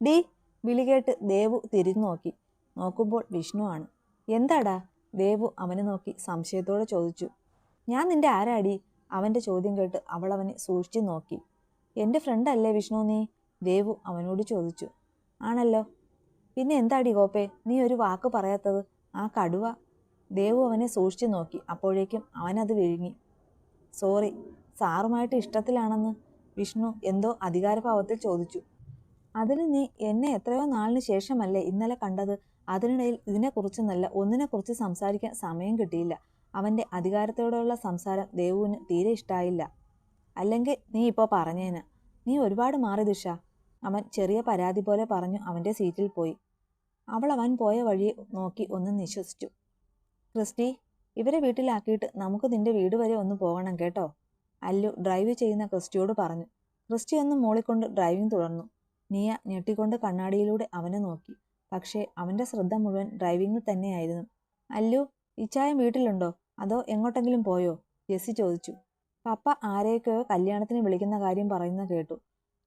D വിളി കേട്ട് ദേവു തിരിഞ്ഞു നോക്കി. നോക്കുമ്പോൾ വിഷ്ണുവാണ്. എന്താടാ? ദേവു അവനെ നോക്കി സംശയത്തോടെ ചോദിച്ചു. ഞാൻ നിന്റെ ആരാടി? അവൻ്റെ ചോദ്യം കേട്ട് അവൾ അവനെ സൂക്ഷിച്ചു നോക്കി. എൻ്റെ ഫ്രണ്ടല്ലേ വിഷ്ണു നീ? ദേവു അവനോട് ചോദിച്ചു. ആണല്ലോ. പിന്നെ എന്താടി കോപ്പേ നീ ഒരു വാക്ക് പറയാത്തത്? ആ കടുവ. ദേവു അവനെ സൂക്ഷിച്ചു നോക്കി. അപ്പോഴേക്കും അവനത് വിഴുങ്ങി. സോറി, സാറുമായിട്ട് ഇഷ്ടത്തിലാണെന്ന് വിഷ്ണു എന്തോ അധികാരഭാവത്തിൽ ചോദിച്ചു. അതിന് നീ എന്നെ എത്രയോ നാളിന് ശേഷമല്ലേ ഇന്നലെ കണ്ടത്? അതിനിടയിൽ ഇതിനെക്കുറിച്ചെന്നല്ല ഒന്നിനെക്കുറിച്ച് സംസാരിക്കാൻ സമയം കിട്ടിയില്ല. അവൻ്റെ അധികാരത്തോടെയുള്ള സംസാരം ദേവുവിന് തീരെ ഇഷ്ടായില്ല. അല്ലെങ്കിൽ നീ ഇപ്പോൾ പറഞ്ഞേന്. നീ ഒരുപാട് മാറി ദിഷ. അവൻ ചെറിയ പരാതി പോലെ പറഞ്ഞു അവൻ്റെ സീറ്റിൽ പോയി. അവൻ പോയ വഴി നോക്കി ഒന്ന് നിശ്വസിച്ചു. ക്രിസ്റ്റി, ഇവരെ വീട്ടിലാക്കിയിട്ട് നമുക്ക് നിന്റെ വീട് വരെ ഒന്ന് പോകണം കേട്ടോ, അല്ലു ഡ്രൈവ് ചെയ്യുന്ന ക്രിസ്റ്റിയോട് പറഞ്ഞു. ക്രിസ്റ്റി ഒന്ന് മൂളിക്കൊണ്ട് ഡ്രൈവിംഗ് തുടർന്നു. നിയ ഞെട്ടിക്കൊണ്ട് കണ്ണാടിയിലൂടെ അവനെ നോക്കി. പക്ഷേ അവൻ്റെ ശ്രദ്ധ മുഴുവൻ ഡ്രൈവിംഗിൽ തന്നെയായിരുന്നു. അല്ലു, ഇച്ചായം വീട്ടിലുണ്ടോ അതോ എങ്ങോട്ടെങ്കിലും പോയോ? ജെസ്സി ചോദിച്ചു. പപ്പ ആരെയൊക്കെയോ കല്യാണത്തിന് വിളിക്കുന്ന കാര്യം പറയുന്ന കേട്ടു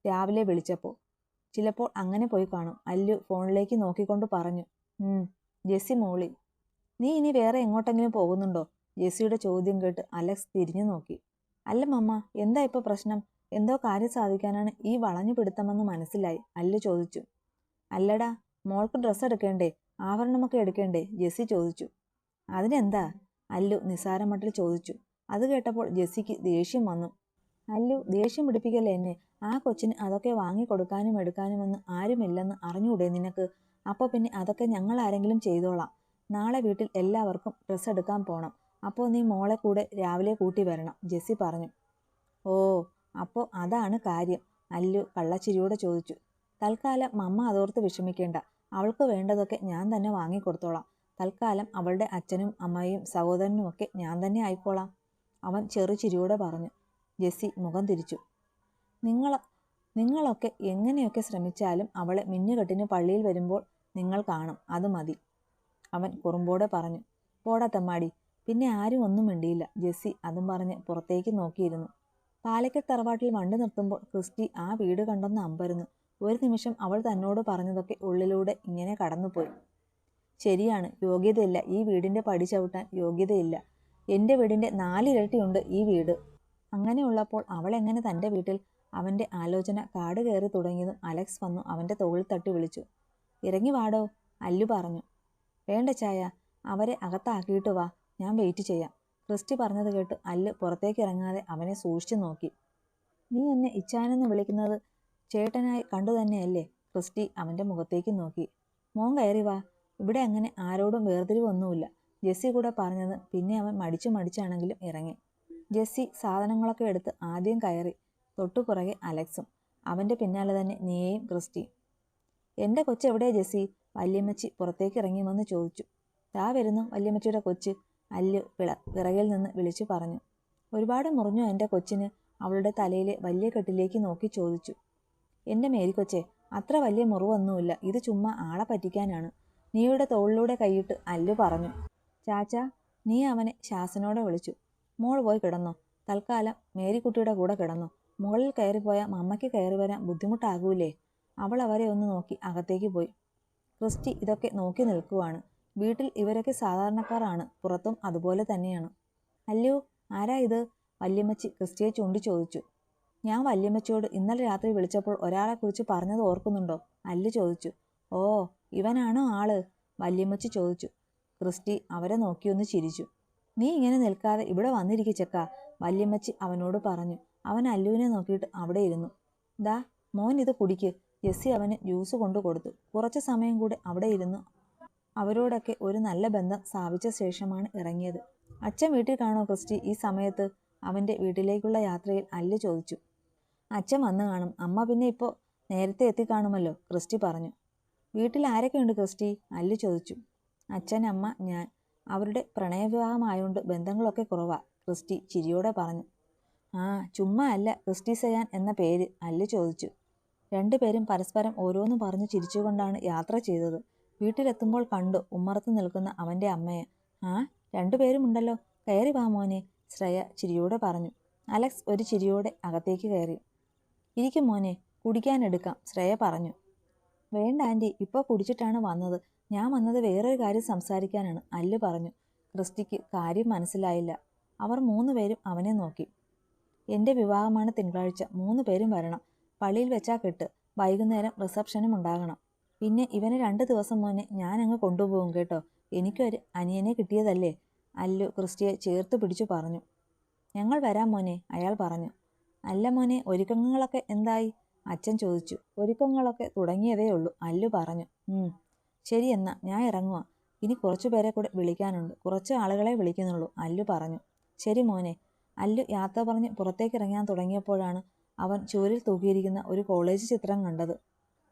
രാവിലെ വിളിച്ചപ്പോൾ. ചിലപ്പോൾ അങ്ങനെ പോയി കാണും, അല്ലു ഫോണിലേക്ക് നോക്കിക്കൊണ്ട് പറഞ്ഞു. ജെസ്സി മൂളി. നീ ഇനി വേറെ എങ്ങോട്ടെങ്കിലും പോകുന്നുണ്ടോ? ജെസ്സിയുടെ ചോദ്യം കേട്ട് അലക്സ് തിരിഞ്ഞു നോക്കി. അല്ല മമ്മ, എന്താ ഇപ്പോൾ പ്രശ്നം? എന്തോ കാര്യം സാധിക്കാനാണ് ഈ വളഞ്ഞു പിടുത്തമെന്ന് മനസ്സിലായി. അല്ലു ചോദിച്ചു. അല്ലടാ, മോൾക്ക് ഡ്രസ്സ് എടുക്കേണ്ടേ, ആഭരണമൊക്കെ എടുക്കേണ്ടേ? ജെസ്സി ചോദിച്ചു. അതിനെന്താ? അല്ലു നിസാരമട്ടിൽ ചോദിച്ചു. അത് കേട്ടപ്പോൾ ജെസ്സിക്ക് ദേഷ്യം വന്നു. അല്ലു, ദേഷ്യം പിടിപ്പിക്കല്ലേ എന്നെ. ആ കൊച്ചിന് അതൊക്കെ വാങ്ങിക്കൊടുക്കാനും എടുക്കാനുമെന്ന് ആരുമില്ലെന്ന് അറിഞ്ഞൂടെ നിനക്ക്? അപ്പോൾ പിന്നെ അതൊക്കെ ഞങ്ങൾ ആരെങ്കിലും ചെയ്തോളാം. നാളെ വീട്ടിൽ എല്ലാവർക്കും ഡ്രസ്സ് എടുക്കാൻ പോണം. അപ്പോൾ നീ മോളെ കൂടെ രാവിലെ കൂട്ടി വരണം, ജെസ്സി പറഞ്ഞു. ഓ, അപ്പോൾ അതാണ് കാര്യം, അല്ലു കള്ളച്ചിരിയോടെ ചോദിച്ചു. തൽക്കാലം മമ്മ അതോർത്ത് വിഷമിക്കേണ്ട. അവൾക്ക് വേണ്ടതൊക്കെ ഞാൻ തന്നെ വാങ്ങിക്കൊടുത്തോളാം. തൽക്കാലം അവളുടെ അച്ഛനും അമ്മയും സഹോദരനുമൊക്കെ ഞാൻ തന്നെ ആയിക്കോളാം, അവൻ ചെറുചിരിയോടെ പറഞ്ഞു. ജെസ്സി മുഖം തിരിച്ചു. നിങ്ങളൊക്കെ എങ്ങനെയൊക്കെ ശ്രമിച്ചാലും അവളെ മിന്നുകെട്ടിന് പള്ളിയിൽ വരുമ്പോൾ നിങ്ങൾ കാണും, അത് മതി, അവൻ കുറുമ്പോടെ പറഞ്ഞു. പോടാ തെമ്മാടി. പിന്നെ ആരും ഒന്നും മിണ്ടിയില്ല. ജെസ്സി അതും പറഞ്ഞ് പുറത്തേക്ക് നോക്കിയിരുന്നു. പാലക്കൽ തറവാട്ടിൽ വണ്ടി നിർത്തുമ്പോൾ ക്രിസ്റ്റി ആ വീട് കണ്ടെന്ന് അമ്പരന്നു. ഒരു നിമിഷം അവൾ തന്നോട് പറഞ്ഞതൊക്കെ ഉള്ളിലൂടെ ഇങ്ങനെ കടന്നുപോയി. ശരിയാണ്, യോഗ്യതയില്ല, ഈ വീടിൻ്റെ പടി ചവിട്ടാൻ യോഗ്യതയില്ല. എൻ്റെ വീടിൻ്റെ 4 ഇരട്ടിയുണ്ട് ഈ വീട്. അങ്ങനെയുള്ളപ്പോൾ അവൾ എങ്ങനെ തൻ്റെ വീട്ടിൽ? അവൻ്റെ ആലോചന കാട് കയറി തുടങ്ങിയതും അലക്സ് വന്നു അവൻ്റെ തോളിൽ തട്ടി വിളിച്ചു. ഇറങ്ങി വാടോ, അല്ലു പറഞ്ഞു. വേണ്ട ചായ, അവരെ അകത്താക്കിയിട്ട് വാ, ഞാൻ വെയിറ്റ് ചെയ്യാം. ക്രിസ്റ്റി പറഞ്ഞത് കേട്ട് അല്ലു പുറത്തേക്ക് ഇറങ്ങാതെ അവനെ സൂക്ഷിച്ചു നോക്കി. നീ എന്നെ ഇച്ചാനെന്ന് വിളിക്കുന്നത് ചേട്ടനായി കണ്ടു തന്നെയല്ലേ? ക്രിസ്റ്റി അവൻ്റെ മുഖത്തേക്ക് നോക്കി. മോൻ കയറി വാ, ഇവിടെ അങ്ങനെ ആരോടും വേർതിരിവൊന്നുമില്ല, ജെസ്സി കൂടെ പറഞ്ഞത്. പിന്നെ അവൻ മടിച്ചാണെങ്കിലും ഇറങ്ങി. ജെസ്സി സാധനങ്ങളൊക്കെ എടുത്ത് ആദ്യം കയറി. തൊട്ടുപുറകെ അലക്സും, അവൻ്റെ പിന്നാലെ തന്നെ നിയയും ക്രിസ്റ്റിയും. എൻ്റെ കൊച്ചെവിടെയാ ജെസ്സി? വല്യമ്മച്ചി പുറത്തേക്ക് ഇറങ്ങി വന്ന് ചോദിച്ചു. ദാ വരുന്നു വല്യമ്മച്ചിയുടെ കൊച്ച്, അല്ലു പിറകിൽ നിന്ന് വിളിച്ചു പറഞ്ഞു. ഒരുപാട് മുറിഞ്ഞോ എൻ്റെ കൊച്ചിന്? അവളുടെ തലയിലെ വലിയ കെട്ടിലേക്ക് നോക്കി ചോദിച്ചു. എൻ്റെ മേരിക്കൊച്ചെ, അത്ര വലിയ മുറിവൊന്നുമില്ല, ഇത് ചുമ്മാ ആളെ പറ്റിക്കാനാണ്, നീയുടെ തോളിലൂടെ കൈയിട്ട് അല്ലു പറഞ്ഞു. ചാച്ച, നീ അവനെ ശാസനോടെ വിളിച്ചു. മോൾ പോയി കിടന്നോ, തൽക്കാലം മേരിക്കുട്ടിയുടെ കൂടെ കിടന്നോ. മുകളിൽ കയറിപ്പോയാൽ മമ്മയ്ക്ക് കയറി വരാൻ ബുദ്ധിമുട്ടാകൂലേ? അവൾ അവരെ ഒന്ന് നോക്കി അകത്തേക്ക് പോയി. ക്രിസ്റ്റി ഇതൊക്കെ നോക്കി നിൽക്കുവാണ്. വീട്ടിൽ ഇവരൊക്കെ സാധാരണക്കാരാണ്, പുറത്തും അതുപോലെ തന്നെയാണ്. അല്ലു, ആരാ ഇത്? വല്യമ്മച്ചി ക്രിസ്റ്റിയെ ചൂണ്ടി ചോദിച്ചു. ഞാൻ വല്യമ്മച്ചിയോട് ഇന്നലെ രാത്രി വിളിച്ചപ്പോൾ ഒരാളെക്കുറിച്ച് പറഞ്ഞത് ഓർക്കുന്നുണ്ടോ? അല്ലു ചോദിച്ചു. ഓ, ഇവനാണോ ആള്? വല്യമ്മച്ചി ചോദിച്ചു. ക്രിസ്റ്റി അവരെ നോക്കിയൊന്ന് ചിരിച്ചു. നീ ഇങ്ങനെ നിൽക്കാതെ ഇവിടെ വന്നിരിക്കു ചെക്ക, വല്യമ്മച്ചി അവനോട് പറഞ്ഞു. അവൻ അല്ലുവിനെ നോക്കിയിട്ട് അവിടെ ഇരുന്നു. ദാ മോൻ ഇത് കുടിക്ക്. ജെസ്സി അവന് ജ്യൂസ് കൊണ്ടു കൊടുത്തു. കുറച്ചു സമയം കൂടെ അവിടെ ഇരുന്നു അവരോടൊക്കെ ഒരു നല്ല ബന്ധം സ്ഥാപിച്ച ശേഷമാണ് ഇറങ്ങിയത്. അച്ഛൻ വീട്ടിൽ കാണോ ക്രിസ്റ്റി ഈ സമയത്ത്? അവൻ്റെ വീട്ടിലേക്കുള്ള യാത്രയിൽ അല്ലു ചോദിച്ചു. അച്ഛൻ വന്നു കാണും, അമ്മ പിന്നെ ഇപ്പോൾ നേരത്തെ എത്തിക്കാണുമല്ലോ, ക്രിസ്റ്റി പറഞ്ഞു. വീട്ടിൽ ആരൊക്കെയുണ്ട് ക്രിസ്റ്റി? അല്ലു ചോദിച്ചു. അച്ഛൻ, അമ്മ, ഞാൻ. അവരുടെ പ്രണയവിവാഹമായോണ്ട് ബന്ധങ്ങളൊക്കെ കുറവാ, ക്രിസ്റ്റി ചിരിയോടെ പറഞ്ഞു. ആ, ചുമ്മാ അല്ല ക്രിസ്റ്റി സയാൻ എന്ന പേര്, അല്ലു ചോദിച്ചു. രണ്ടുപേരും പരസ്പരം ഓരോന്ന് പറഞ്ഞു ചിരിച്ചുകൊണ്ടാണ് യാത്ര ചെയ്തത്. വീട്ടിലെത്തുമ്പോൾ കണ്ടു ഉമ്മറത്ത് നിൽക്കുന്ന അവൻ്റെ അമ്മയെ. ആ, രണ്ടുപേരുമുണ്ടല്ലോ, കയറി വാ മോനെ, ശ്രേയ ചിരിയോടെ പറഞ്ഞു. അലക്സ് ഒരു ചിരിയോടെ അകത്തേക്ക് കയറി. ഇരിക്കും മോനെ, കുടിക്കാനെടുക്കാം, ശ്രേയ പറഞ്ഞു. വേണ്ട ആൻറ്റി, ഇപ്പോൾ കുടിച്ചിട്ടാണ് വന്നത്. ഞാൻ വന്നത് വേറൊരു കാര്യം സംസാരിക്കാനാണ്, അല്ലു പറഞ്ഞു. ക്രിസ്റ്റിക്ക് കാര്യം മനസ്സിലായില്ല. അവർ 3 പേരും അവനെ നോക്കി. എൻ്റെ വിവാഹമാണ് തിങ്കളാഴ്ച, 3 പേരും വരണം. പള്ളിയിൽ വെച്ചാ കെട്ട്. വൈകുന്നേരം റിസപ്ഷനും ഉണ്ടാകണം. പിന്നെ ഇവന് 2 ദിവസം മുന്നേ ഞാനങ്ങ് കൊണ്ടുപോകും കേട്ടോ. എനിക്കൊരു അനിയനെ കിട്ടിയതല്ലേ, അല്ലു ക്രിസ്റ്റിയെ ചേർത്ത് പിടിച്ചു പറഞ്ഞു. ഞങ്ങൾ വരാം മോനെ, അയാൾ പറഞ്ഞു. അല്ല മോനെ, ഒരുക്കങ്ങളൊക്കെ എന്തായി? അച്ഛൻ ചോദിച്ചു. ഒരുക്കങ്ങളൊക്കെ തുടങ്ങിയതേ ഉള്ളൂ, അല്ലു പറഞ്ഞു. ശരി, എന്നാ ഞാൻ ഇറങ്ങുക. ഇനി കുറച്ചു പേരെ കൂടെ വിളിക്കാനുണ്ട്. കുറച്ച് ആളുകളെ വിളിക്കുന്നുള്ളൂ, അല്ലു പറഞ്ഞു. ശരി മോനെ. അല്ലു യാത്ര പറഞ്ഞ് പുറത്തേക്ക് ഇറങ്ങാൻ തുടങ്ങിയപ്പോഴാണ് അവൻ ചുവരിൽ തൂക്കിയിരിക്കുന്ന ഒരു കോളേജ് ചിത്രം കണ്ടത്.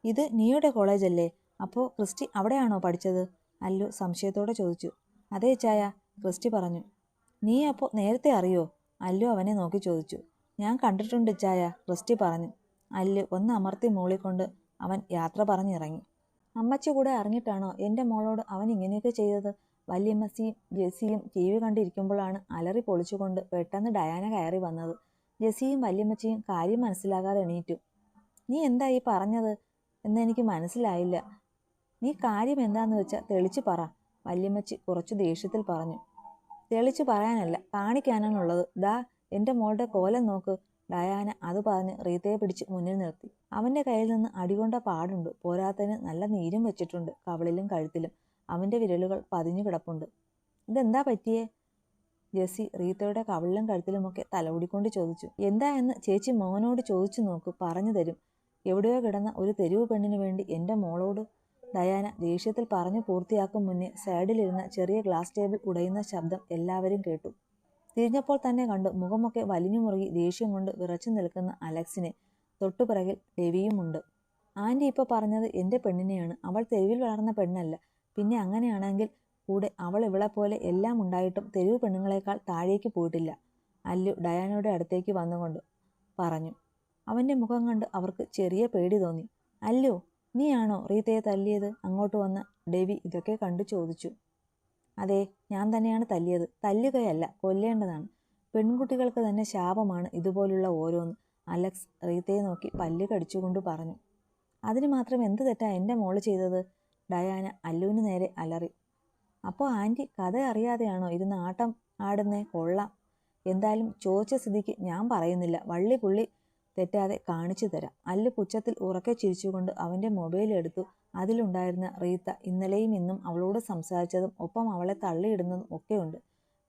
ഇത് നീയുടെ കോളേജല്ലേ? അപ്പോൾ ക്രിസ്റ്റി അവിടെയാണോ പഠിച്ചത്? അല്ലു സംശയത്തോടെ ചോദിച്ചു. അതേ ചായ, ക്രിസ്റ്റി പറഞ്ഞു. നീ അപ്പോൾ നേരത്തെ അറിയോ? അല്ലു അവനെ നോക്കി ചോദിച്ചു. ഞാൻ കണ്ടിട്ടുണ്ട് ചായ, ക്രിസ്റ്റി പറഞ്ഞു. അല്ലു ഒന്ന് അമർത്തി മൂളിക്കൊണ്ട് അവൻ യാത്ര പറഞ്ഞിറങ്ങി. അമ്മച്ചി കൂടെ അറിഞ്ഞിട്ടാണോ എൻ്റെ മോളോട് അവൻ ഇങ്ങനെയൊക്കെ ചെയ്തത്? വല്യമ്മച്ചിയും ജെസ്സിയും TV കണ്ടിരിക്കുമ്പോഴാണ് അലറി പൊളിച്ചുകൊണ്ട് പെട്ടെന്ന് ഡയാന കയറി വന്നത്. ജെസ്സിയും വല്യമ്മച്ചിയും കാര്യം മനസ്സിലാകാതെ എണീറ്റു. നീ എന്താ ഈ പറഞ്ഞത് എന്നെനിക്ക് മനസ്സിലായില്ല. നീ കാര്യം എന്താന്ന് വെച്ചാൽ തെളിച്ചു പറ, വല്യമ്മച്ചി കുറച്ചു ദേഷ്യത്തിൽ പറഞ്ഞു. തെളിച്ചു പറയാനല്ല, കാണിക്കാനാണുള്ളത്. ദാ എൻ്റെ മോളുടെ കോലം നോക്ക്. ഡയാന അത് പറഞ്ഞ് റീത്തയെ പിടിച്ച് മുന്നിൽ നിർത്തി. അവൻ്റെ കയ്യിൽ നിന്ന് അടികൊണ്ട പാടുണ്ട്. പോരാത്തതിന് നല്ല നീരും വെച്ചിട്ടുണ്ട് കവിളിലും കഴുത്തിലും. അവൻ്റെ വിരലുകൾ പതിഞ്ഞു കിടപ്പുണ്ട്. ഇതെന്താ പറ്റിയേ? ജെസ്സി റീത്തയുടെ കവിളിലും കഴുത്തിലുമൊക്കെ തലമുടിക്കൊണ്ട് ചോദിച്ചു. എന്താ എന്ന് ചേച്ചി മോനോട് ചോദിച്ചു നോക്കൂ, പറഞ്ഞു തരും. എവിടെയോ കിടന്ന ഒരു തെരുവ് പെണ്ണിന് വേണ്ടി എൻ്റെ മോളോട്. ഡയാന ദേഷ്യത്തിൽ പറഞ്ഞു പൂർത്തിയാക്കും മുന്നേ സൈഡിലിരുന്ന ചെറിയ ഗ്ലാസ് ടേബിൾ ഉടയുന്ന ശബ്ദം എല്ലാവരും കേട്ടു. തിരിഞ്ഞപ്പോൾ തന്നെ കണ്ടു മുഖമൊക്കെ വലിഞ്ഞു മുറുകി ദേഷ്യം കൊണ്ട് വിറച്ചു നിൽക്കുന്ന അലക്സിനെ. തൊട്ടുപിറകിൽ ഡെവിയുമുണ്ട്. ആൻറ്റി ഇപ്പോൾ പറഞ്ഞത് എൻ്റെ പെണ്ണിനെയാണ്. അവൾ തെരുവിൽ വളർന്ന പെണ്ണല്ല. പിന്നെ അങ്ങനെയാണെങ്കിൽ കൂടെ അവൾ ഇവളെപ്പോലെ എല്ലാം ഉണ്ടായിട്ടും തെരുവ് പെണ്ണുങ്ങളെക്കാൾ താഴേക്ക് പോയിട്ടില്ല, അല്ലു ഡയാനയുടെ അടുത്തേക്ക് വന്നുകൊണ്ട് പറഞ്ഞു. അവൻ്റെ മുഖം കണ്ട് അവർക്ക് ചെറിയ പേടി തോന്നി. അല്ലു, നീയാണോ റീത്തയെ തല്ലിയത്? അങ്ങോട്ട് വന്ന ഡെവി ഇതൊക്കെ കണ്ടു ചോദിച്ചു. അതെ, ഞാൻ തന്നെയാണ് തല്ലിയത്. തല്ലുകയല്ല, കൊല്ലേണ്ടതാണ്. പെൺകുട്ടികൾക്ക് തന്നെ ശാപമാണ് ഇതുപോലുള്ള ഓരോന്ന്, അലക്സ് റീത്തയെ നോക്കി പല്ല് കടിച്ചുകൊണ്ട് പറഞ്ഞു. അതിന് മാത്രം എന്ത് തെറ്റാ എൻ്റെ മോള് ചെയ്തത്? ഡയാന അല്ലുവിന് നേരെ അലറി. അപ്പോൾ ആൻറ്റി കഥ അറിയാതെയാണോ ഇരുന്ന് ആട്ടം ആടുന്നേ? കൊള്ളാം. എന്തായാലും ചോദിച്ച സ്ഥിതിക്ക് ഞാൻ പറയുന്നില്ല, വള്ളി പുള്ളി തെറ്റാതെ കാണിച്ചു തരാം. അല്ലു പുച്ഛത്തിൽ ഉറക്കെ ചിരിച്ചുകൊണ്ട് അവൻ്റെ മൊബൈൽ എടുത്തു. അതിലുണ്ടായിരുന്ന റീത്ത ഇന്നലെയും ഇന്നും അവളോട് സംസാരിച്ചതും ഒപ്പം അവളെ തള്ളിയിടുന്നതും ഒക്കെയുണ്ട്.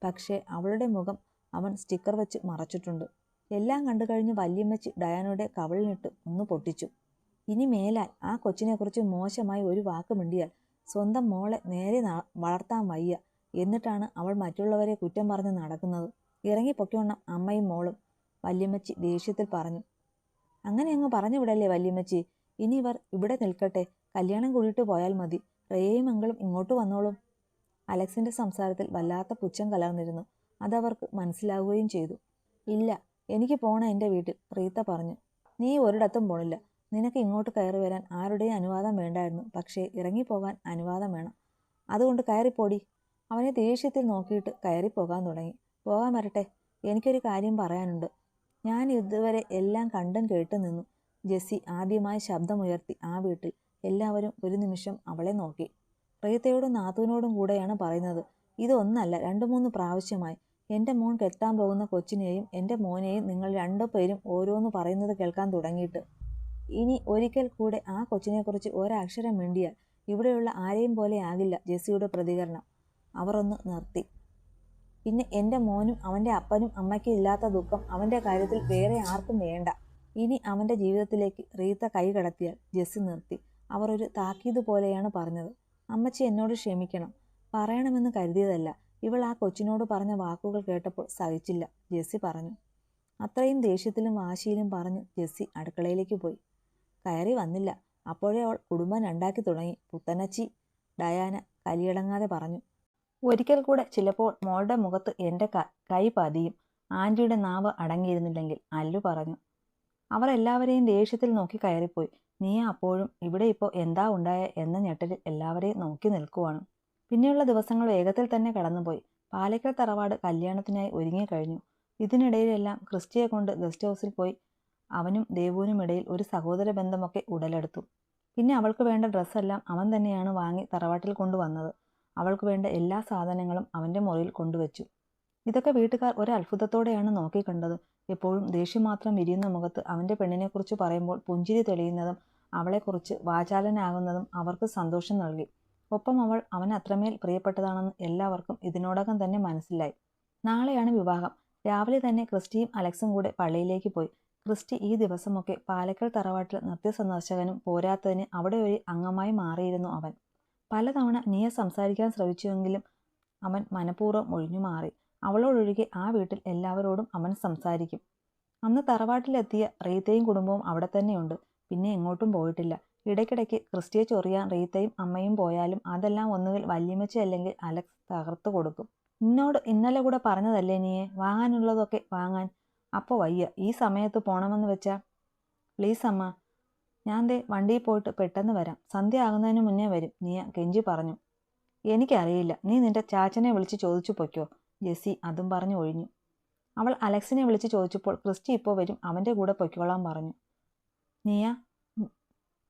പക്ഷേ അവളുടെ മുഖം അവൻ സ്റ്റിക്കർ വെച്ച് മറച്ചിട്ടുണ്ട്. എല്ലാം കണ്ടു കഴിഞ്ഞ് വല്യമ്മച്ചി ഡയാനയുടെ കവിളിനിട്ട് ഒന്ന് പൊട്ടിച്ചു. ഇനി മേലാൽ ആ കൊച്ചിനെക്കുറിച്ച് മോശമായി ഒരു വാക്ക് മിണ്ടിയാൽ സ്വന്തം മോളെ നേരെ വളർത്താൻ വയ്യ. എന്നിട്ടാണ് അവൾ മറ്റുള്ളവരെ കുറ്റം പറഞ്ഞ് നടക്കുന്നത്. ഇറങ്ങിപ്പൊക്കോണം അമ്മയും മോളും, വല്യമ്മച്ചി ദേഷ്യത്തിൽ പറഞ്ഞു. അങ്ങനെ അങ്ങ് പറഞ്ഞു വിടല്ലേ വല്യമ്മച്ചി. ഇനി ഇവർ ഇവിടെ നിൽക്കട്ടെ, കല്യാണം കൂടിയിട്ട് പോയാൽ മതി. റേയും മംഗളും ഇങ്ങോട്ട് വന്നോളും. അലക്സിന്റെ സംസാരത്തിൽ വല്ലാത്ത പുച്ഛം കലർന്നിരുന്നു. അതവർക്ക് മനസ്സിലാവുകയും ചെയ്തു. ഇല്ല, എനിക്ക് പോണ എൻ്റെ വീട്ടിൽ, റീത്ത പറഞ്ഞു. നീ ഒരിടത്തും പോണില്ല. നിനക്ക് ഇങ്ങോട്ട് കയറി വരാൻ ആരുടെയും അനുവാദം വേണ്ടായിരുന്നു. പക്ഷേ ഇറങ്ങിപ്പോകാൻ അനുവാദം വേണം. അതുകൊണ്ട് കയറിപ്പോടി. അവനെ ദേഷ്യത്തിൽ നോക്കിയിട്ട് കയറിപ്പോകാൻ തുടങ്ങി. പോകാൻ വരട്ടെ, എനിക്കൊരു കാര്യം പറയാനുണ്ട്. ഞാൻ ഇതുവരെ എല്ലാം കണ്ടും കേട്ടു നിന്നു. ജെസ്സി ആദ്യമായി ശബ്ദമുയർത്തി ആ വീട്ടിൽ. എല്ലാവരും ഒരു നിമിഷം അവളെ നോക്കി. റീത്തയോടും നാത്തൂനോടും കൂടെയാണ് പറയുന്നത്. ഇതൊന്നല്ല, 2-3 പ്രാവശ്യമായി. എൻ്റെ മോൻ കെട്ടാൻ പോകുന്ന കൊച്ചിനെയും എൻ്റെ മോനെയും നിങ്ങൾ 2 പേരും ഓരോന്ന് പറയുന്നത് കേൾക്കാൻ തുടങ്ങിയിട്ട്. ഇനി ഒരിക്കൽ കൂടെ ആ കൊച്ചിനെക്കുറിച്ച് ഒരക്ഷരം മിണ്ടിയാൽ ഇവിടെയുള്ള ആരെയും പോലെ ആകില്ല ജെസ്സിയുടെ പ്രതികരണം. അവർ ഒന്ന് നിർത്തി. പിന്നെ എൻ്റെ മോനും അവൻ്റെ അപ്പനും അമ്മയ്ക്കും ഇല്ലാത്ത ദുഃഖം അവൻ്റെ കാര്യത്തിൽ വേറെ ആർക്കും വേണ്ട. ഇനി അവൻ്റെ ജീവിതത്തിലേക്ക് റീത്ത കൈ കടത്തിയാൽ. ജെസ്സി നിർത്തി. അവർ ഒരു താക്കീത് പോലെയാണ് പറഞ്ഞത്. അമ്മച്ചി എന്നോട് ക്ഷമിക്കണം. പറയണമെന്ന് കരുതിയതല്ല. ഇവൾ ആ കൊച്ചിനോട് പറഞ്ഞ വാക്കുകൾ കേട്ടപ്പോൾ സഹിച്ചില്ല, ജെസ്സി പറഞ്ഞു. അത്രയും ദേഷ്യത്തിലും വാശിയിലും പറഞ്ഞ് ജെസ്സി അടുക്കളയിലേക്ക് പോയി. കയറി വന്നില്ല. അപ്പോഴേ അവൾ കുടുംബം രണ്ടാക്കി തുടങ്ങി. പുത്തനച്ചി, ഡയാന കലിയടങ്ങാതെ പറഞ്ഞു. ഒരിക്കൽ കൂടെ ചിലപ്പോൾ മോളുടെ മുഖത്ത് എൻ്റെ കൈ പതിയും. ആൻറ്റിയുടെ നാവ് അടങ്ങിയിരുന്നില്ലെങ്കിൽ, അല്ലു പറഞ്ഞു. അവർ എല്ലാവരെയും ദേഷ്യത്തിൽ നോക്കി കയറിപ്പോയി. നീ അപ്പോഴും ഇവിടെ ഇപ്പോൾ എന്താ ഉണ്ടായ എന്ന ഞെട്ടലിൽ എല്ലാവരെയും നോക്കി നിൽക്കുവാണ്. പിന്നെയുള്ള ദിവസങ്ങൾ വേഗത്തിൽ തന്നെ കടന്നുപോയി. പാലക്കൽ തറവാട് കല്യാണത്തിനായി ഒരുങ്ങിക്കഴിഞ്ഞു. ഇതിനിടയിലെല്ലാം ക്രിസ്റ്റിയെ കൊണ്ട് ഗസ്റ്റ് ഹൗസിൽ പോയി അവനും ദേവുവിനും ഇടയിൽ ഒരു സഹോദര ബന്ധമൊക്കെ ഉടലെടുത്തു. പിന്നെ അവൾക്ക് വേണ്ട ഡ്രസ്സെല്ലാം അവൻ തന്നെയാണ് വാങ്ങി തറവാട്ടിൽ കൊണ്ടുവന്നത്. അവൾക്ക് വേണ്ട എല്ലാ സാധനങ്ങളും അവൻ്റെ മുറിയിൽ കൊണ്ടുവച്ചു. ഇതൊക്കെ വീട്ടുകാർ ഒരത്ഭുതത്തോടെയാണ് നോക്കിക്കണ്ടത്. എപ്പോഴും ദേഷ്യം മാത്രം വിരിയുന്ന മുഖത്ത് അവൻ്റെ പെണ്ണിനെക്കുറിച്ച് പറയുമ്പോൾ പുഞ്ചിരി തെളിയുന്നതും അവളെക്കുറിച്ച് വാചാലനാകുന്നതും അവർക്ക് സന്തോഷം നൽകി. ഒപ്പം അവന് അത്രമേൽ പ്രിയപ്പെട്ടതാണെന്ന് എല്ലാവർക്കും ഇതിനോടകം തന്നെ മനസ്സിലായി. നാളെയാണ് വിവാഹം. രാവിലെ തന്നെ ക്രിസ്റ്റിയും അലക്സും കൂടെ പള്ളിയിലേക്ക് പോയി. ക്രിസ്റ്റി ഈ ദിവസമൊക്കെ പാലക്കൽ തറവാട്ടിൽ നിത്യസന്ദർശകനും പോരാത്തതിന് അവിടെ ഒരു അംഗമായി മാറിയിരുന്നു അവൻ. പലതവണ നിയ സംസാരിക്കാൻ ശ്രമിച്ചുവെങ്കിലും അവൻ മനഃപൂർവ്വം ഒഴിഞ്ഞു മാറി. അവളോടൊഴികെ ആ വീട്ടിൽ എല്ലാവരോടും അവൻ സംസാരിക്കും. അന്ന് തറവാട്ടിലെത്തിയ റീത്തയും കുടുംബവും അവിടെ തന്നെയുണ്ട്. പിന്നെ എങ്ങോട്ടും പോയിട്ടില്ല. ഇടയ്ക്കിടയ്ക്ക് ക്രിസ്റ്റിയെ ചൊറിയാൻ റീത്തയും അമ്മയും പോയാലും അതെല്ലാം ഒന്നുകിൽ വല്യമ്മച്ചി അല്ലെങ്കിൽ അലക്സ് തകർത്തു കൊടുക്കും. നിന്നോട് ഇന്നലെ കൂടെ പറഞ്ഞതല്ലേ നീയെ വാങ്ങാനുള്ളതൊക്കെ വാങ്ങാൻ. അപ്പോൾ വയ്യ, ഈ സമയത്ത് പോണമെന്ന് വെച്ചാ. പ്ലീസ് അമ്മ, ഞാൻ ദേ വണ്ടിയിൽ പോയിട്ട് പെട്ടെന്ന് വരാം. സന്ധ്യ ആകുന്നതിന് മുന്നേ വരും, നിയ കെഞ്ചി പറഞ്ഞു. എനിക്കറിയില്ല, നീ നിന്റെ ചാച്ചനെ വിളിച്ച് ചോദിച്ചു പൊയ്ക്കോ, ജെസ്സി അതും പറഞ്ഞു ഒഴിഞ്ഞു. അവൾ അലക്സിനെ വിളിച്ച് ചോദിച്ചപ്പോൾ ക്രിസ്റ്റി ഇപ്പോൾ വരും, അവൻ്റെ കൂടെ പൊയ്ക്കോളാൻ പറഞ്ഞു.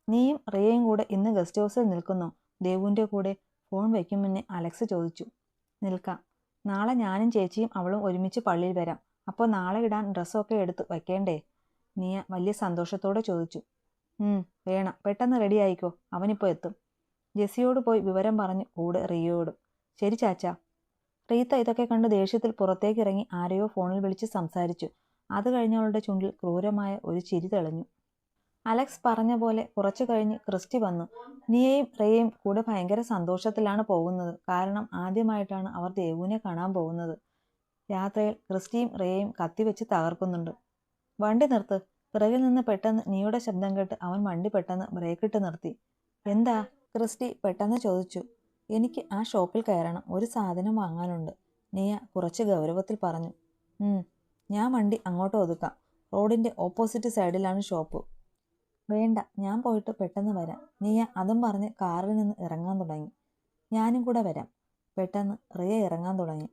നീയും റിയയും കൂടെ ഇന്ന് ഗസ്റ്റ് ഹൗസിൽ നിൽക്കുന്നോ? ദേവുവിൻ്റെ കൂടെ ഫോൺ വയ്ക്കും മുന്നേ അലക്സ് ചോദിച്ചു. നിൽക്കാം. നാളെ ഞാനും ചേച്ചിയും അവളും ഒരുമിച്ച് പള്ളിയിൽ വരാം. അപ്പോൾ നാളെ ഇടാൻ ഡ്രസ്സൊക്കെ എടുത്ത് വയ്ക്കേണ്ടേ? നിയ വലിയ സന്തോഷത്തോടെ ചോദിച്ചു. വേണം, പെട്ടെന്ന് റെഡി ആയിക്കോ, അവനിപ്പോൾ എത്തും. ജെസ്സിയോട് പോയി വിവരം പറഞ്ഞു, കൂടെ റിയയോടും. ശരി ചാച്ചാ. റീത്ത ഇതൊക്കെ കണ്ട് ദേഷ്യത്തിൽ പുറത്തേക്കിറങ്ങി ആരെയോ ഫോണിൽ വിളിച്ച് സംസാരിച്ചു. അത് കഴിഞ്ഞവളുടെ ചുണ്ടിൽ ക്രൂരമായ ഒരു ചിരി തെളിഞ്ഞു. അലക്സ് പറഞ്ഞ പോലെ കുറച്ചു കഴിഞ്ഞ് ക്രിസ്റ്റി വന്നു. നിയയും റേയും കൂടെ ഭയങ്കര സന്തോഷത്തിലാണ് പോകുന്നത്. കാരണം ആദ്യമായിട്ടാണ് അവർ ദേവുവിനെ കാണാൻ പോകുന്നത്. യാത്രയിൽ ക്രിസ്റ്റിയും റേയും കത്തിവെച്ച് തകർക്കുന്നുണ്ട്. വണ്ടി നിർത്ത്. പിറകിൽ നിന്ന് പെട്ടെന്ന് നിയുടെ ശബ്ദം കേട്ട് അവൻ വണ്ടി പെട്ടെന്ന് ബ്രേക്കിട്ട് നിർത്തി. എന്താ? ക്രിസ്റ്റി പെട്ടെന്ന് ചോദിച്ചു. എനിക്ക് ആ ഷോപ്പിൽ കയറണം, ഒരു സാധനം വാങ്ങാനുണ്ട്, നിയ കുറച്ച് ഗൗരവത്തിൽ പറഞ്ഞു. ഞാൻ വണ്ടി അങ്ങോട്ട് ഒതുക്കാം. റോഡിൻ്റെ ഓപ്പോസിറ്റ് സൈഡിലാണ് ഷോപ്പ്. വേണ്ട, ഞാൻ പോയിട്ട് പെട്ടെന്ന് വരാം. നിയ അതും പറഞ്ഞ് കാറിൽ നിന്ന് ഇറങ്ങാൻ തുടങ്ങി. ഞാനും കൂടെ വരാം. പെട്ടെന്ന് റിയ ഇറങ്ങാൻ തുടങ്ങി.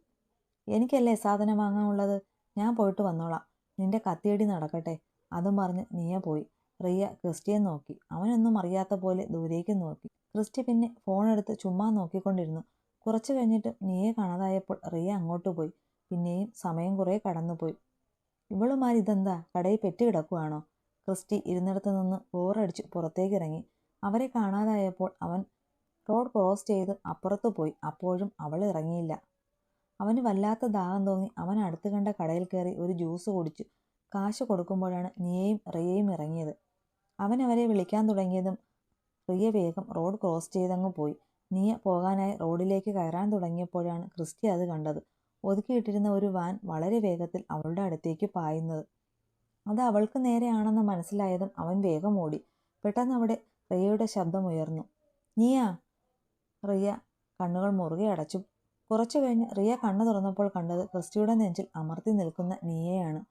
എനിക്കല്ലേ സാധനം വാങ്ങാനുള്ളത്, ഞാൻ പോയിട്ട് വന്നോളാം, നിന്റെ കത്തിയടി നടക്കട്ടെ. അതും പറഞ്ഞ് നിയ പോയി. റിയ ക്രിസ്റ്റിയെ നോക്കി. അവനൊന്നും അറിയാത്ത പോലെ ദൂരേക്ക് നോക്കി. ക്രിസ്റ്റി പിന്നെ ഫോണെടുത്ത് ചുമ്മാ നോക്കിക്കൊണ്ടിരുന്നു. കുറച്ചു കഴിഞ്ഞിട്ട് നിയെ കാണാതായപ്പോൾ റിയ അങ്ങോട്ട് പോയി. പിന്നെയും സമയം കുറേ കടന്നുപോയി. ഇവളുമാരിതെന്താ കടയിൽ പെറ്റി കിടക്കുവാണോ? ക്രിസ്റ്റി ഇരുന്നിടത്ത് നിന്ന് ബോറടിച്ച് പുറത്തേക്കിറങ്ങി. അവരെ കാണാതായപ്പോൾ അവൻ റോഡ് ക്രോസ് ചെയ്ത് അപ്പുറത്ത് പോയി. അപ്പോഴും അവൾ ഇറങ്ങിയില്ല. അവന് വല്ലാത്ത ദാഹം തോന്നി. അവൻ അടുത്ത് കണ്ട കടയിൽ കയറി ഒരു ജ്യൂസ് കുടിച്ചു. കാശ് കൊടുക്കുമ്പോഴാണ് നിയയും റിയയും ഇറങ്ങിയത്. അവൻ അവരെ വിളിക്കാൻ തുടങ്ങിയതും റിയ വേഗം റോഡ് ക്രോസ് ചെയ്തങ്ങ് പോയി. നിയ പോകാനായി റോഡിലേക്ക് കയറാൻ തുടങ്ങിയപ്പോഴാണ് ക്രിസ്റ്റി അത് കണ്ടത്. ഒതുക്കിയിട്ടിരുന്ന ഒരു വാൻ വളരെ വേഗത്തിൽ അവളുടെ അടുത്തേക്ക് പായുന്നത്. അത് അവൾക്ക് നേരെയാണെന്ന് മനസ്സിലായതും അവൻ വേഗം ഓടി. പെട്ടെന്ന് അവിടെ റിയയുടെ ശബ്ദം ഉയർന്നു. നിയ! റിയ കണ്ണുകൾ മുറുകെ അടച്ചു. കുറച്ചു കഴിഞ്ഞ് റിയ കണ്ണു തുറന്നപ്പോൾ കണ്ടത് ക്രിസ്റ്റിയുടെ നെഞ്ചിൽ അമർത്തി നിൽക്കുന്ന നിയയാണ്.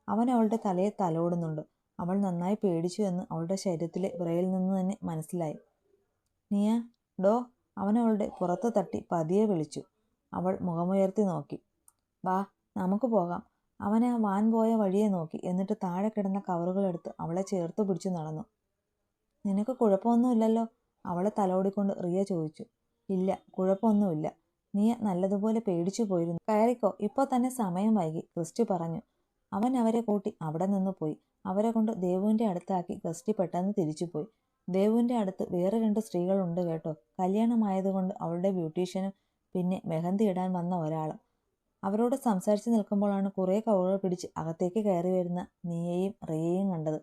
അവൻ അവളുടെ തലയെ തലോടുന്നുണ്ട്. അവൾ നന്നായി പേടിച്ചു എന്ന് അവളുടെ ശരീരത്തിലെ വിറയിൽ നിന്ന് തന്നെ മനസ്സിലായി. നിയ, ഡോ! അവൻ അവളുടെ പുറത്ത് തട്ടി പതിയെ വിളിച്ചു. അവൾ മുഖമുയർത്തി നോക്കി. വാ, നമുക്ക് പോകാം. അവൻ ആ വാൻ പോയ വഴിയെ നോക്കി. എന്നിട്ട് താഴെ കിടന്ന കവറുകളെടുത്ത് അവളെ ചേർത്ത് പിടിച്ചു നടന്നു. നിനക്ക് കുഴപ്പമൊന്നുമില്ലല്ലോ? അവളെ തലോടിക്കൊണ്ട് റിയ ചോദിച്ചു. ഇല്ല, കുഴപ്പമൊന്നുമില്ല. നിയ നല്ലതുപോലെ പേടിച്ചു പോയിരുന്നു. കയറിക്കോ, ഇപ്പോൾ തന്നെ സമയം വൈകി, ക്രിസ്റ്റി പറഞ്ഞു. അവൻ അവരെ കൂട്ടി അവിടെ നിന്ന് പോയി. അവരെ കൊണ്ട് ദേവുവിൻ്റെ അടുത്താക്കി ക്രിസ്റ്റി പെട്ടെന്ന് തിരിച്ചുപോയി. ദേവുവിൻ്റെ അടുത്ത് വേറെ 2 സ്ത്രീകളുണ്ട് കേട്ടോ. കല്യാണമായതുകൊണ്ട് അവളുടെ ബ്യൂട്ടീഷ്യനും പിന്നെ മെഹന്തി ഇടാൻ വന്ന ഒരാളും. അവരോട് സംസാരിച്ച് നിൽക്കുമ്പോഴാണ് കുറേ കവറുകൾ പിടിച്ച് അകത്തേക്ക് കയറി വരുന്ന നിയയും റിയയും കണ്ടത്.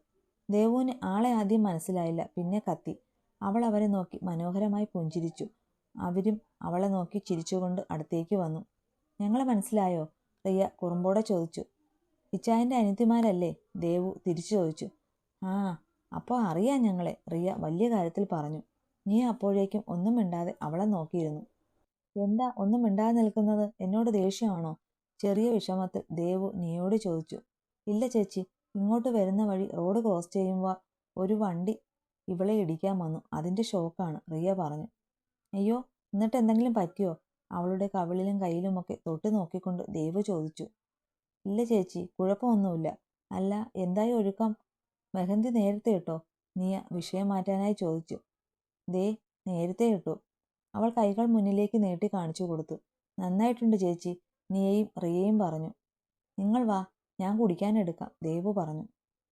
ദേവുവിന് ആളെ ആദ്യം മനസ്സിലായില്ല. പിന്നെ കത്തി. അവൾ അവരെ നോക്കി മനോഹരമായി പുഞ്ചിരിച്ചു. അവരും അവളെ നോക്കി ചിരിച്ചുകൊണ്ട് അടുത്തേക്ക് വന്നു. ഞങ്ങളെ മനസ്സിലായോ? റിയ കുറുമ്പോടെ ചോദിച്ചു. ഇച്ചായൻ്റെ അനിയത്തിമാരല്ലേ? ദേവു തിരിച്ചു ചോദിച്ചു. ആ, അപ്പോൾ അറിയാം ഞങ്ങളെ, റിയ വലിയ കാര്യത്തിൽ പറഞ്ഞു. നീ അപ്പോഴേക്കും ഒന്നും മിണ്ടാതെ അവളെ നോക്കിയിരുന്നു. എന്താ ഒന്നും മിണ്ടാതെ നിൽക്കുന്നത്? എന്നോട് ദേഷ്യമാണോ? ചെറിയ വിഷമത്തിൽ ദേവു നീയോട് ചോദിച്ചു. ഇല്ല ചേച്ചി, ഇങ്ങോട്ട് വരുന്ന വഴി റോഡ് ക്രോസ് ചെയ്യുമ്പോൾ ഒരു വണ്ടി ഇവളെ ഇടിക്കാൻ വന്നു. അതിൻ്റെ ഷോക്കാണ്, റിയ പറഞ്ഞു. അയ്യോ, എന്നിട്ട് എന്തെങ്കിലും പറ്റിയോ? അവളുടെ കവിളിലും കയ്യിലുമൊക്കെ തൊട്ട് നോക്കിക്കൊണ്ട് ദേവു ചോദിച്ചു. ഇല്ല ചേച്ചി, കുഴപ്പമൊന്നുമില്ല. അല്ല, എന്തായി ഒഴുക്കം? മെഹന്തി നേരത്തെ ഇട്ടോ? നിയ വിഷയം മാറ്റാനായി ചോദിച്ചു. ദേ, നേരത്തെ ഇട്ടു. അവൾ കൈകൾ മുന്നിലേക്ക് നീട്ടി കാണിച്ചു കൊടുത്തു. നന്നായിട്ടുണ്ട് ചേച്ചി, നിയയും റിയയും പറഞ്ഞു. നിങ്ങൾ വാ, ഞാൻ കുടിക്കാനെടുക്കാം, ദേവു പറഞ്ഞു.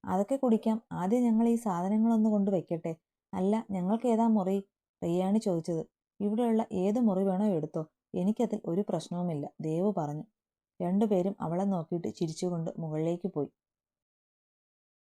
അതൊക്കെ കുടിക്കാം, ആദ്യം ഞങ്ങൾ ഈ സാധനങ്ങളൊന്ന് കൊണ്ട് വെക്കട്ടെ. അല്ല, ഞങ്ങൾക്ക് ഏതാ മുറി? റിയയാണ് ചോദിച്ചത്. ഇവിടെയുള്ള ഏത് മുറി വേണോ എടുത്തോ, എനിക്കതിൽ ഒരു പ്രശ്നവുമില്ല, ദേവു പറഞ്ഞു. രണ്ടുപേരും അവളെ നോക്കിയിട്ട് ചിരിച്ചുകൊണ്ട് മുകളിലേക്ക് പോയി.